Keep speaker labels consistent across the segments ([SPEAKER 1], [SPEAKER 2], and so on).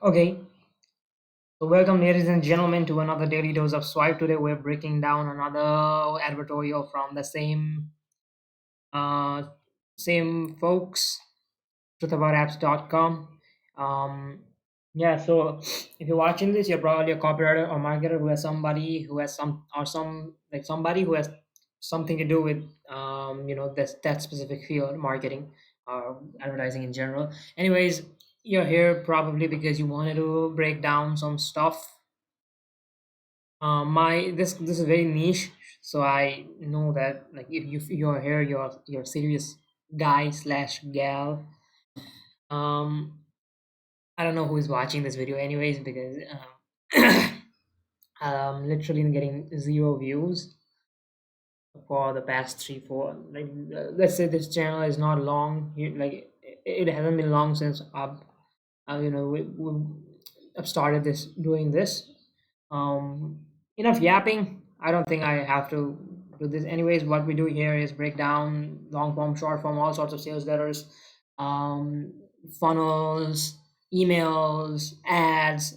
[SPEAKER 1] Okay, so welcome, ladies and gentlemen, to another daily dose of swipe. Today, we're breaking down another advertorial from the uh, same folks, truthaboutapps.com. Um, yeah, so if you're watching this, you're probably a copywriter or marketer who has somebody who has somebody who has something to do with this that specific field, marketing or advertising in general. Anyways, you're here probably because you wanted to break down some stuff. My this is very niche, so I know that like if you're here, you're a serious guy slash gal. Um, I don't know who is watching this video anyways because literally getting zero views for the past 3 4 like let's say this channel is not long. It hasn't been long since I've started this doing this. um Enough yapping. I don't think I have to do this anyways. What we do here is break down long form, short form, all sorts of sales letters, um funnels, emails, ads.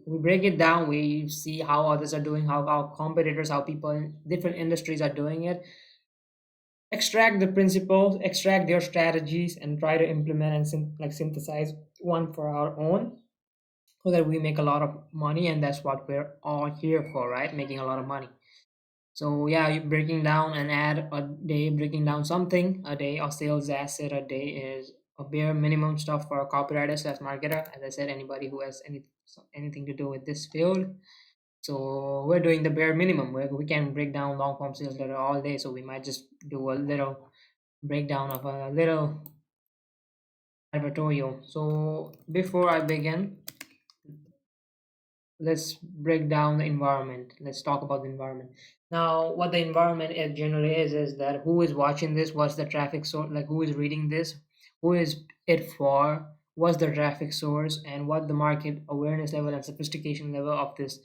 [SPEAKER 1] We break it down. We see how others are doing, how competitors, how people in different industries are doing it, extract the principles, extract their strategies, and try to implement and synthesize one for our own, so that we make a lot of money. And that's what we're all here for, right? Making a lot of money. So yeah, you breaking down an ad a day, breaking down something a day, or sales asset a day is a bare minimum stuff for a copywriter slash marketer. As I said, anybody who has anything to do with this field. So we're doing the bare minimum. We can break down long form sales letter all day. So we might just do a little breakdown of a little advertorial. So before I begin, let's break down the environment. Let's talk about the environment. Now, what the environment generally is that who is watching this, what's the traffic source, like who is reading this, who is it for, what's the traffic source, and what the market awareness level and sophistication level of this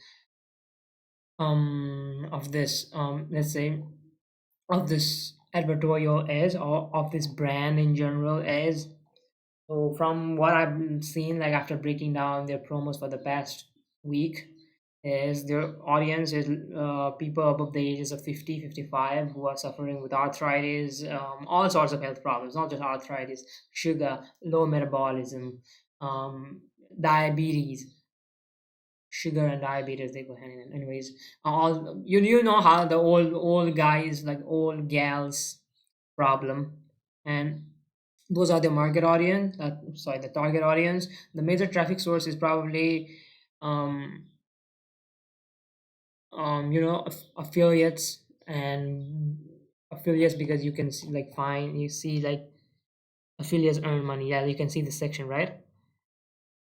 [SPEAKER 1] let's say of this advertorial is, or of this brand in general is. So from what I've seen, like after breaking down their promos for the past week, is their audience is people above the ages of 50, 55, who are suffering with arthritis, all sorts of health problems, not just arthritis, sugar, low metabolism, um, diabetes. Sugar and diabetes, they go hand in hand. Anyways, all you know how the old guys, like old gals problem. And those are the market audience, sorry, the target audience. The major traffic source is probably um affiliates, and affiliates, because you can see, like, find, you see, like, affiliates earn money. Yeah, you can see this section, right?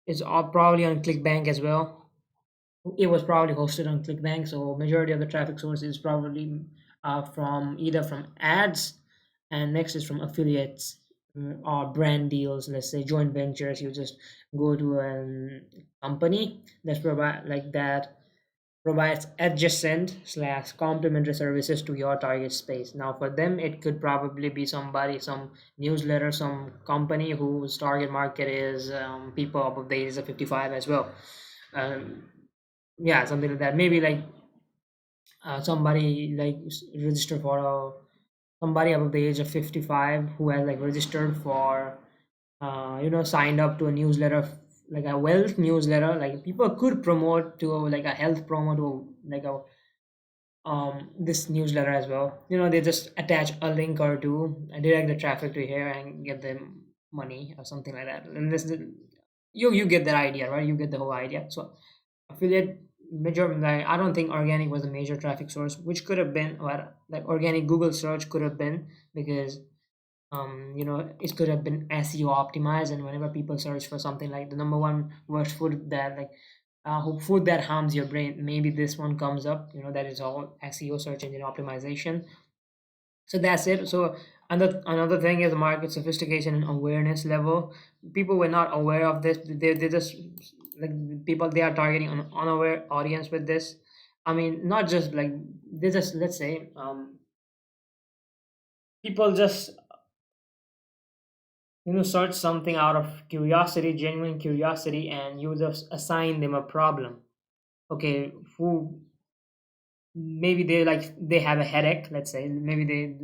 [SPEAKER 1] It's all probably on ClickBank as well. It was probably hosted on ClickBank, so majority of the traffic source is probably from either from ads, and next is from affiliates, or brand deals. Let's say joint ventures. You just go to a company that's provide like that provides adjacent slash complementary services to your target space. Now, for them, it could probably be somebody, some newsletter, some company whose target market is people above the age of 55 as well. Um, yeah, something like that. Maybe like somebody like registered for a somebody above the age of 55 who has like registered for signed up to a newsletter, like a wealth newsletter. Like people could promote to like a health promo to like a this newsletter as well. They just attach a link or two and direct the traffic to here and get them money or something like that. And you get that idea, right? You get the whole idea. So affiliate, major, like, I don't think organic was a major traffic source, which could have been, or like organic Google search could have been, because it could have been SEO optimized. And whenever people search for something like the number one worst food that like food that harms your brain, maybe this one comes up. That is all SEO, search engine optimization. So that's it. So another thing is market sophistication and awareness level. People were not aware of this. They just, like, people, they are targeting an unaware audience with this. I mean, not just like, they just, let's say, people just search something out of curiosity, genuine curiosity, and you just assign them a problem. Okay, who maybe they have a headache, let's say, maybe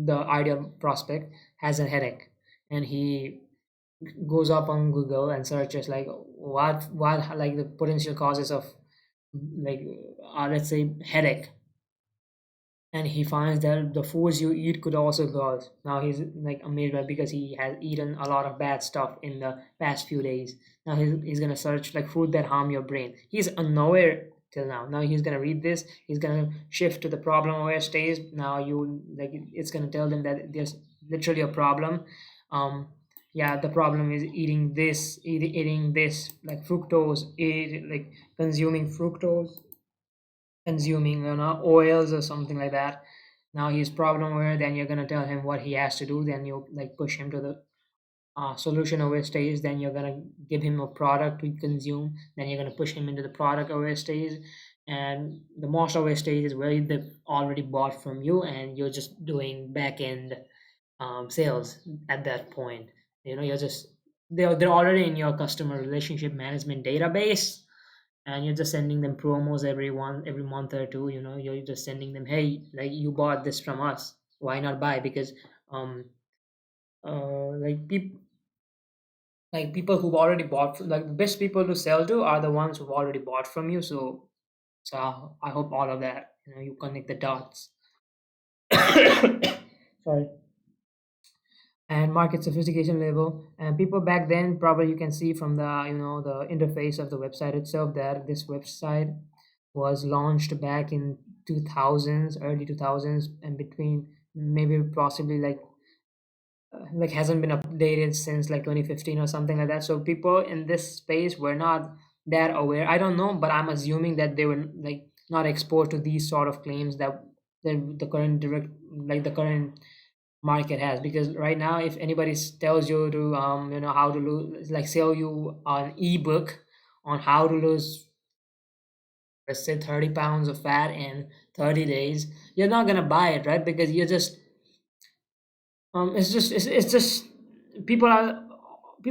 [SPEAKER 1] the ideal prospect has a headache, and he goes up on Google and searches like what like the potential causes of like let's say headache, and he finds that the foods you eat could also cause. Now he's like amazed by, because he has eaten a lot of bad stuff in the past few days. Now he's gonna search like food that harm your brain. He's unaware till now. Now he's gonna read this. He's gonna shift to the problem aware stage. Now you like it's gonna tell them that there's literally a problem. Um, yeah, the problem is eating this like fructose, like consuming fructose, consuming oils or something like that. Now he's problem aware, then you're gonna tell him what he has to do, then you like push him to the solution aware stage, then you're gonna give him a product to consume, then you're gonna push him into the product aware stage, and the most aware stage is where they've already bought from you and you're just doing back end sales at that point. You're just they're already in your customer relationship management database, and you're just sending them promos every month or two. You're just sending them, hey, like you bought this from us, why not buy? Because um like people who've already bought, like the best people to sell to are the ones who've already bought from you. So I hope all of that, you connect the dots. Sorry. And market sophistication level, and people back then, probably you can see from the interface of the website itself, that this website was launched back in 2000s, early 2000s, and between maybe possibly like hasn't been updated since like 2015 or something like that. So people in this space were not that aware. I don't know, but I'm assuming that they were like not exposed to these sort of claims that the current direct like the current market has. Because right now, if anybody tells you to how to lose, like sell you an ebook on how to lose, let's say, 30 pounds of fat in 30 days, you're not gonna buy it, right? Because you're just it's just people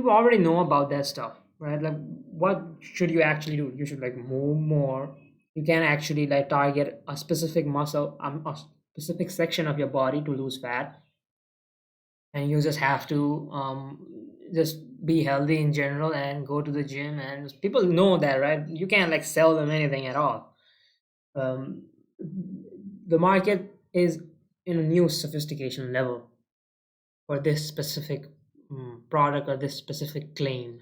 [SPEAKER 1] already know about that stuff, right? Like, what should you actually do? You should like move more. You can actually like target a specific muscle, a specific section of your body to lose fat, and you just have to just be healthy in general and go to the gym. And people know that, right? You can't like sell them anything at all. um, the market is in a new sophistication level for this specific product or this specific claim.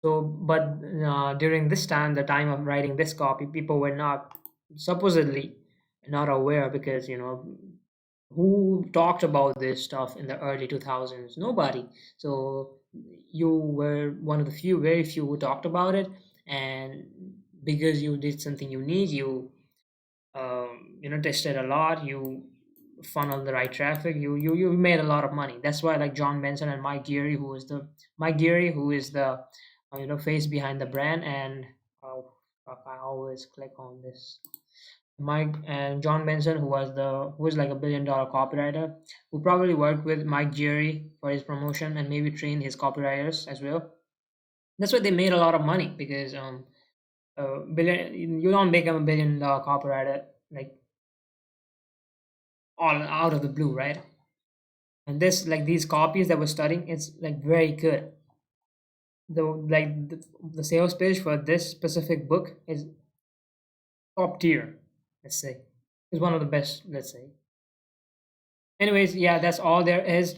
[SPEAKER 1] So, but during this time, the time of writing this copy, people were not supposedly not aware, because who talked about this stuff in the early 2000s? Nobody. So you were one of the few, very few, who talked about it, and because you did something unique, you tested a lot, you funneled the right traffic, you made a lot of money. That's why like John Benson and Mike Geary, who is the face behind the brand. And fuck, I always click on this. Mike and John Benson, who is like a $1 billion copywriter, who probably worked with Mike Geary for his promotion and maybe trained his copywriters as well. That's why they made a lot of money, because billion, you don't become a $1 billion copywriter like all out of the blue, right? And this, like, these copies that we're studying, it's like very good. The sales page for this specific book is top tier, let's say. It's one of the best, let's say. Anyways, yeah, that's all there is.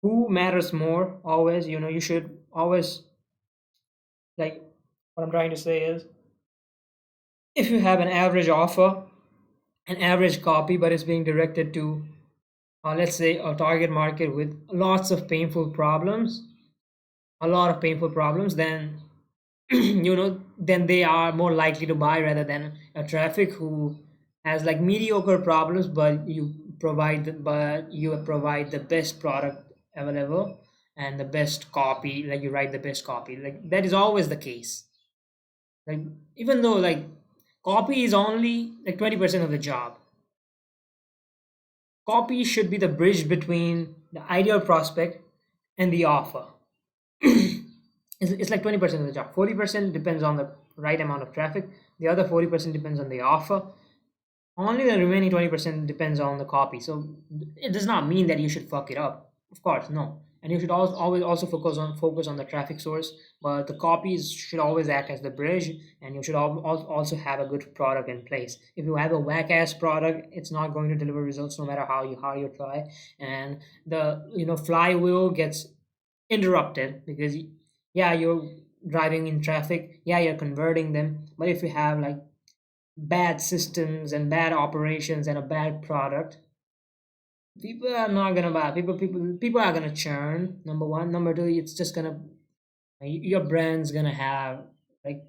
[SPEAKER 1] Who matters more? Always, you should always, like, what I'm trying to say is, if you have an average offer, an average copy, but it's being directed to, let's say, a target market with lots of painful problems, a lot of painful problems, then then they are more likely to buy, rather than a traffic who has like mediocre problems, but you provide the best product available, and the best copy, like you write the best copy. Like, that is always the case. Like, even though like copy is only like 20% of the job, copy should be the bridge between the ideal prospect, and the offer. It's like 20% of the job. 40% depends on the right amount of traffic. The other 40% depends on the offer. Only the remaining 20% depends on the copy. So it does not mean that you should fuck it up. Of course, no. And you should also always also focus on the traffic source, but the copies should always act as the bridge, and you should also have a good product in place. If you have a whack ass product, it's not going to deliver results no matter how you try, and the flywheel gets interrupted because yeah, you're driving in traffic, yeah, you're converting them, but if you have like bad systems and bad operations and a bad product, people are not gonna buy. People are gonna churn. Number one. Number two, it's just gonna your brand's gonna have like,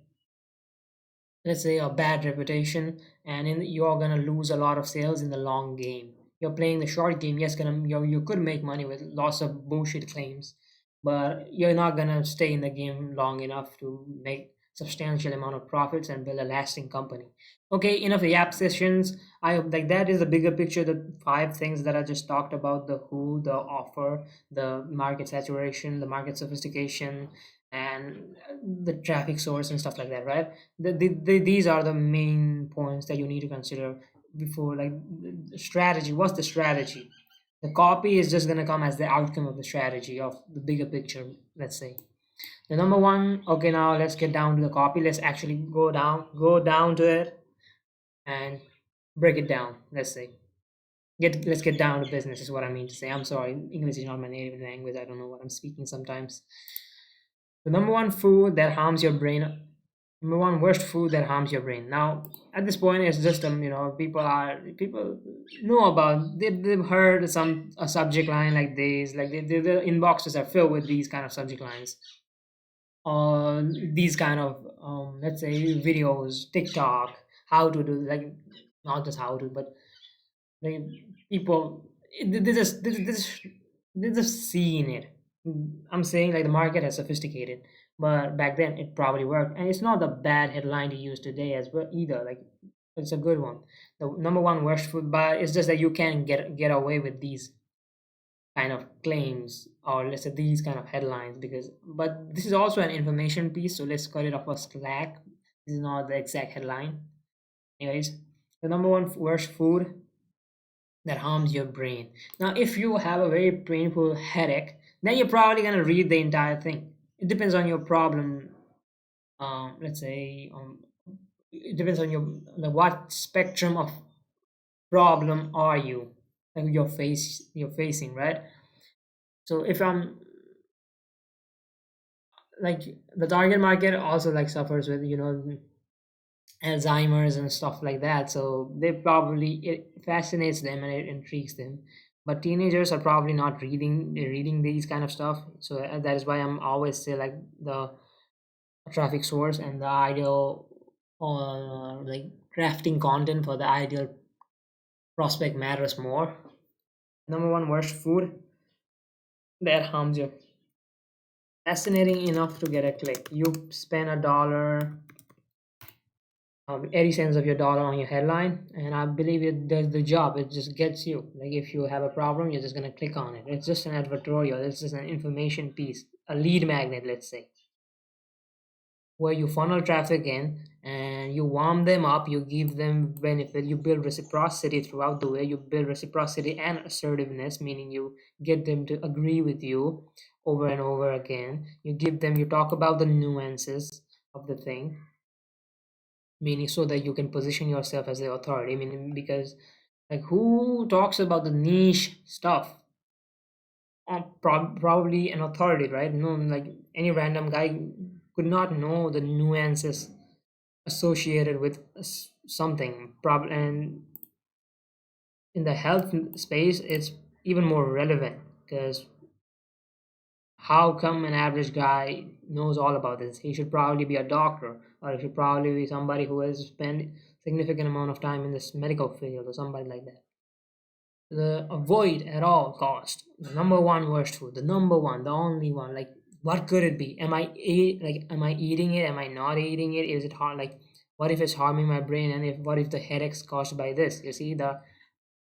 [SPEAKER 1] let's say, a bad reputation, and you're gonna lose a lot of sales in the long game. You're playing the short game. Yes, you could make money with lots of bullshit claims, but you're not gonna stay in the game long enough to make substantial amount of profits and build a lasting company. Okay, enough of yap sessions. I like that is the bigger picture. The five things that I just talked about: the who, the offer, the market saturation, the market sophistication, and the traffic source and stuff like that, right? These are the main points that you need to consider before, like, the strategy. What's the strategy? The copy is just going to come as the outcome of the strategy of the bigger picture, let's say. The number one, okay, now let's get down to the copy. Let's actually go down to it and break it down, let's say. Let's get down to business is what I mean to say. I'm sorry, English is not my native language. I don't know what I'm speaking sometimes. The number one food that harms your brain, number one worst food that harms your brain. Now, at this point, it's just people know about, they've heard some a subject line like this, like the inboxes are filled with these kind of subject lines, or these kind of let's say videos, TikTok, how to do, like, not just how to, but like, people, they just seeing it. I'm saying, like, the market has sophisticated, but back then it probably worked, and it's not a bad headline to use today as well either. Like, it's a good one. The number one worst food, but it's just that you can get away with these kind of claims, or let's say these kind of headlines, because but this is also an information piece, so let's cut it off a slack. This is not the exact headline. Anyways, the number one worst food that harms your brain. Now, if you have a very painful headache, then you're probably going to read the entire thing. It depends on your problem. Let's say, it depends on your, like, what spectrum of problem are you, like, you're facing, right? So if I'm like, the target market also like suffers with Alzheimer's and stuff like that. So they probably, it fascinates them and it intrigues them. But teenagers are probably not reading these kind of stuff. So that is why I'm always say, like, the traffic source and the ideal, like, crafting content for the ideal prospect matters more. Number one worst food that harms you. Fascinating enough to get a click. You spend a dollar, 80 cents of your dollar on your headline, and I believe it does the job. It just gets you, like, if you have a problem, you're just going to click on it. It's just an advertorial, it's just an information piece, a lead magnet, let's say, where you funnel traffic in and you warm them up, you give them benefit, you build reciprocity throughout the way. You build reciprocity and assertiveness, meaning you get them to agree with you over and over again. You talk about the nuances of the thing, meaning so that you can position yourself as the authority, meaning because, like, who talks about the niche stuff? Probably an authority, right? No, like, any random guy could not know the nuances associated with something. And in the health space, it's even more relevant, because how come an average guy knows all about this? He should probably be a doctor, or he should probably be somebody who has spent significant amount of time in this medical field, or somebody like that. The avoid at all cost. The number one worst food. The number one, the only one. Like, what could it be? Am I eating it? Am I not eating it? Is it hard? Like, what if it's harming my brain? And what if the headaches caused by this? You see, the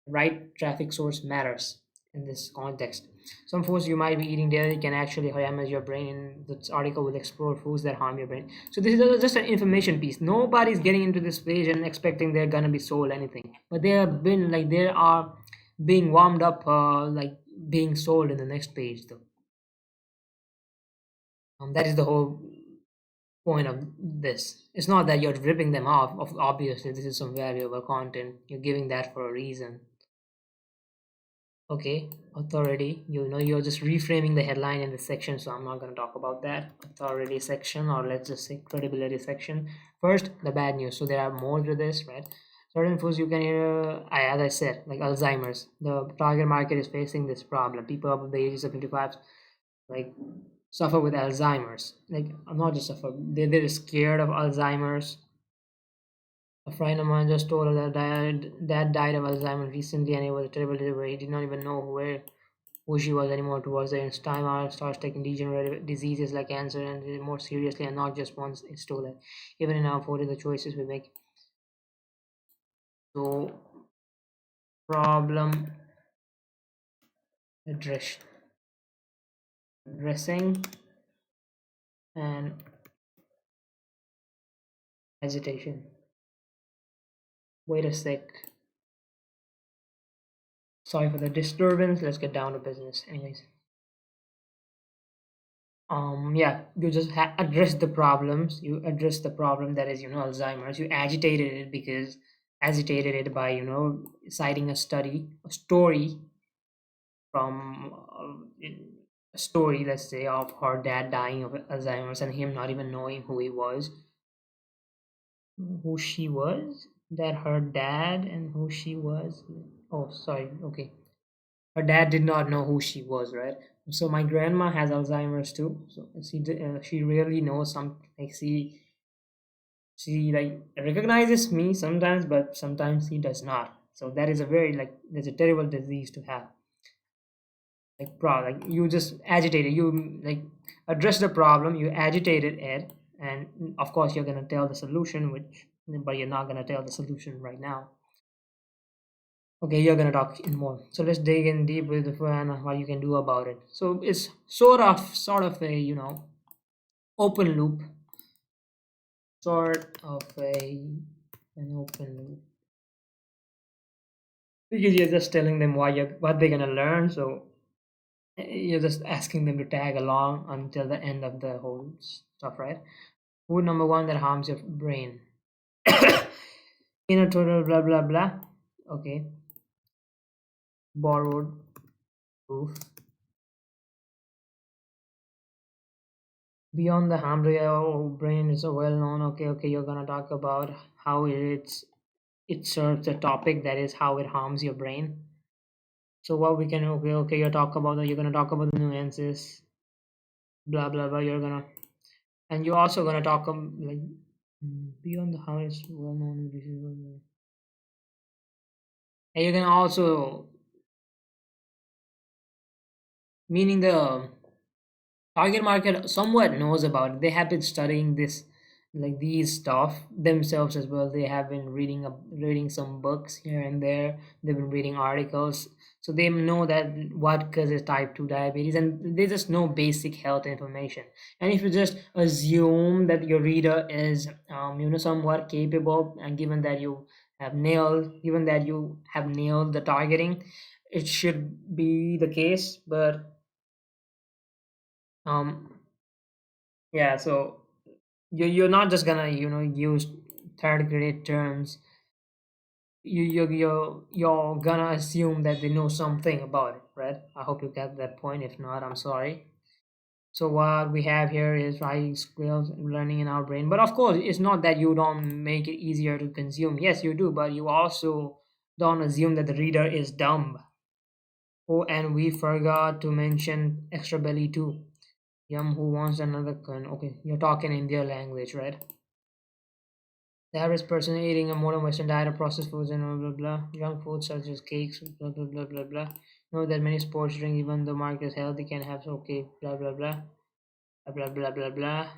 [SPEAKER 1] right traffic source matters. in this context. Some foods you might be eating daily can actually damage your brain, and this article will explore foods that harm your brain. So this is just an information piece. Nobody's getting into this page and expecting they're gonna be sold anything, but they have been like they are being warmed up, like being sold in the next page though. That is the whole point of this. It's not that you're ripping them off. Obviously, this is some valuable content. You're giving that for a reason. Okay, authority. You know, you're just reframing the headline in this section, so I'm not going to talk about that. Authority section, or let's just say credibility section. First, the bad news. So there are more to this, right? Certain foods you can hear, as I said, like Alzheimer's. The target market is facing this problem. People of the ages of 55, like, suffer with Alzheimer's. Like, not just suffer, they're scared of Alzheimer's. A friend of mine just told her that dad died of Alzheimer's recently, and it was a terrible delivery. He did not even know who she was anymore. Towards the end, time our starts taking degenerative diseases like cancer and more seriously, and not just once it's stolen. Even in our 40, the choices we make. So problem address addressing and agitation. Wait a sec. Sorry for the disturbance. Let's get down to business. Anyways. Yeah, you just address the problems. You address the problem that is, Alzheimer's. You agitated it by, citing a story from a story, let's say, of her dad dying of Alzheimer's and him not even knowing who she was, that her dad and who she was. Oh, sorry. Okay, her dad did not know who she was, right? So my grandma has Alzheimer's too. So she really knows some, like, she like recognizes me sometimes, but sometimes he does not. So that is a very, like, there's a terrible disease to have. Like like you just agitated, you like address the problem, you agitated it, and of course you're gonna tell the solution, which but you're not gonna tell the solution right now. Okay, you're gonna talk in more. So let's dig in deep with the and what you can do about it. So it's sort of a, open loop, sort of an open loop, because you're just telling them what they're gonna learn. So you're just asking them to tag along until the end of the whole stuff, right? Food number one that harms your brain. In a total blah blah blah. Okay, borrowed proof. Beyond the harm to your brain is a well known. Okay, you're gonna talk about how it serves a topic that is how it harms your brain. So what we can, okay, you're gonna talk about the nuances, blah blah blah. You're gonna, and you're also gonna talk like, beyond the how it's well known, and you're gonna also, meaning the target market somewhat knows about it. They have been studying this, like these stuff themselves as well. They have been reading some books here and there. They've been reading articles, so they know that what causes type 2 diabetes, and they just know basic health information. And if you just assume that your reader is, somewhat capable, and given that you have nailed the targeting, it should be the case. But um yeah, so you're not just gonna, use third grade terms. You're gonna assume that they know something about it, right? I hope you get that point. If not, I'm sorry. So what we have here is writing skills and learning in our brain. But of course, it's not that you don't make it easier to consume. Yes, you do, but you also don't assume that the reader is dumb. Oh, and we forgot to mention extra belly too. Yum, who wants another gun? Okay, you're talking in their language, right? The average person eating a modern Western diet of processed foods and blah blah blah, junk foods such as cakes, blah blah blah blah blah. Know that many sports drink, even though marked as healthy, can have okay, blah blah blah, blah blah blah blah.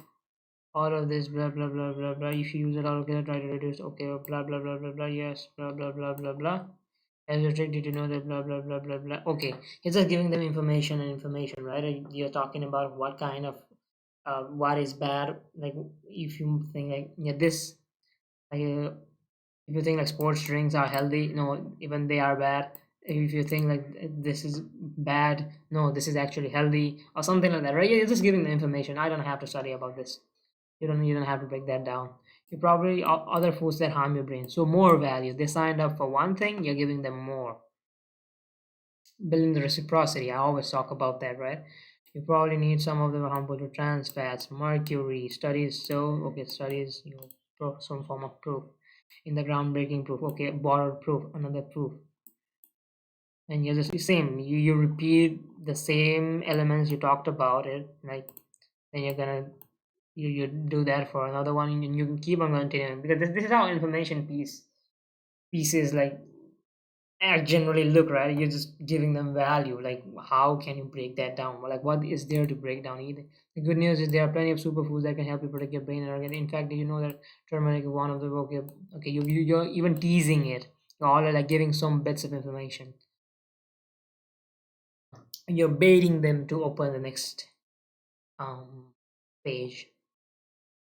[SPEAKER 1] All of this, blah blah blah blah blah. If you use it all together, try to reduce. Okay, blah blah blah blah blah. Yes, blah blah blah blah blah. As a trick, did you know that blah blah blah blah blah? Okay, it's just giving them information and information, right? You're talking about what kind of what is bad. Like if you think like yeah this like if you think like sports drinks are healthy, no, even they are bad. If you think like this is bad, no, this is actually healthy or something like that, right? You're just giving the information. I don't have to study about this. You don't have to break that down. You probably other foods that harm your brain. So more value. They signed up for one thing, you're giving them more. Building the reciprocity. I always talk about that, right? You probably need some of the harmful to trans fats, mercury, studies. So, okay, studies, some form of proof. In the groundbreaking proof, okay, borrowed proof, another proof. And you're just the same. You repeat the same elements you talked about it, like then you're gonna you do that for another one and you can keep on continuing because this is how information pieces like generally look, right? You're just giving them value. Like, how can you break that down? Like, what is there to break down? Either the good news is there are plenty of superfoods that can help you protect your brain and organ. In fact, did you know that turmeric is one of the okay, you're even teasing it. You're all like giving some bits of information. And you're baiting them to open the next um page.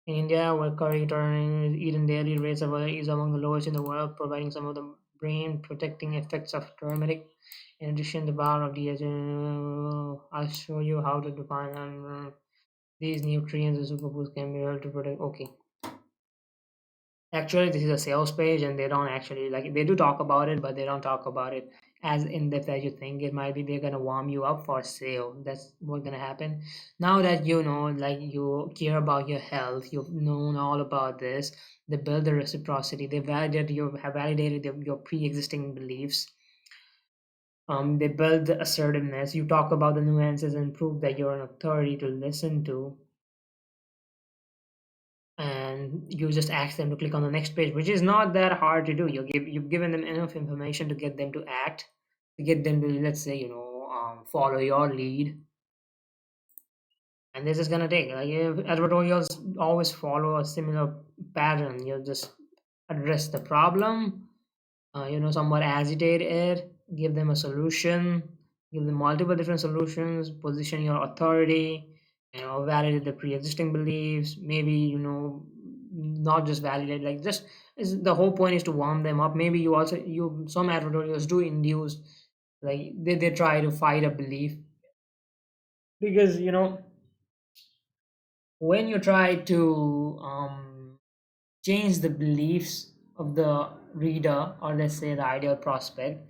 [SPEAKER 1] In India, where curry turning is eaten daily, rates of is among the lowest in the world, providing some of the brain protecting effects of turmeric. In addition, the bar of DHA, I'll show you how to define these nutrients and superfoods can be helped to protect. Okay, actually, this is a sales page, and they don't actually like they do talk about it, but they don't talk about it as in depth as you think it might be. They're gonna warm you up for sale. That's what's gonna happen. Now that you know, like you care about your health, you've known all about this. They build the reciprocity. They validate you have validated your pre-existing beliefs. They build the assertiveness. You talk about the nuances and prove that you're an authority to listen to, and you just ask them to click on the next page, which is not that hard to do. You've given them enough information to get them to act, to get them to, let's say, follow your lead. And this is gonna take like if advertorials always follow a similar pattern. You just address the problem, somewhat agitate it, give them a solution, give them multiple different solutions, position your authority, validate the pre-existing beliefs, maybe, not just validate, like just the whole point is to warm them up. Maybe you some advertorials do induce, like they try to fight a belief because, when you try to change the beliefs of the reader, or let's say the ideal prospect,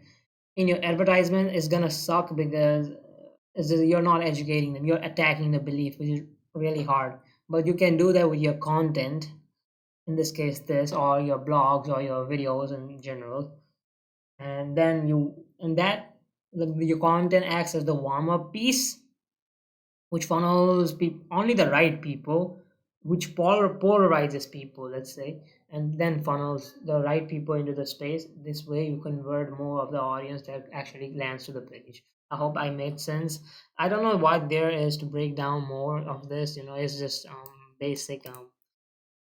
[SPEAKER 1] in your advertisement is gonna suck because you're not educating them, you're attacking the belief, which is really hard. But you can do that with your content, in this case this, or your blogs or your videos in general. And then your content acts as the warm-up piece, which funnels only the right people, which polarizes people, let's say, and then funnels the right people into the space. This way you convert more of the audience that actually lands to the page. I hope I made sense. I don't know what there is to break down more of this. It's just basic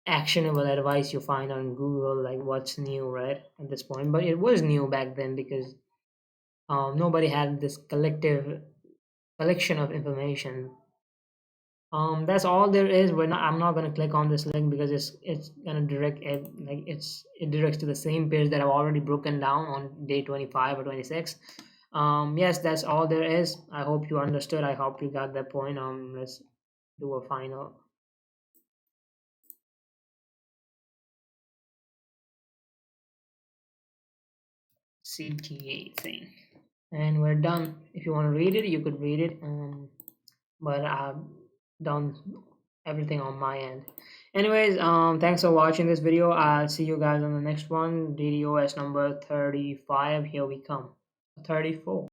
[SPEAKER 1] actionable advice you find on Google, like what's new, right, at this point. But it was new back then because nobody had this collective collection of information. That's all there is. I'm not gonna click on this link because it's gonna direct it, like it directs to the same page that I've already broken down on day 25 or 26. Yes, that's all there is. I hope you understood. I hope you got that point. Let's do a final CTA thing, and we're done. If you want to read it, you could read it. But I've done everything on my end. Anyways, thanks for watching this video. I'll see you guys on the next one. DDOS number 35. Here we come. 34.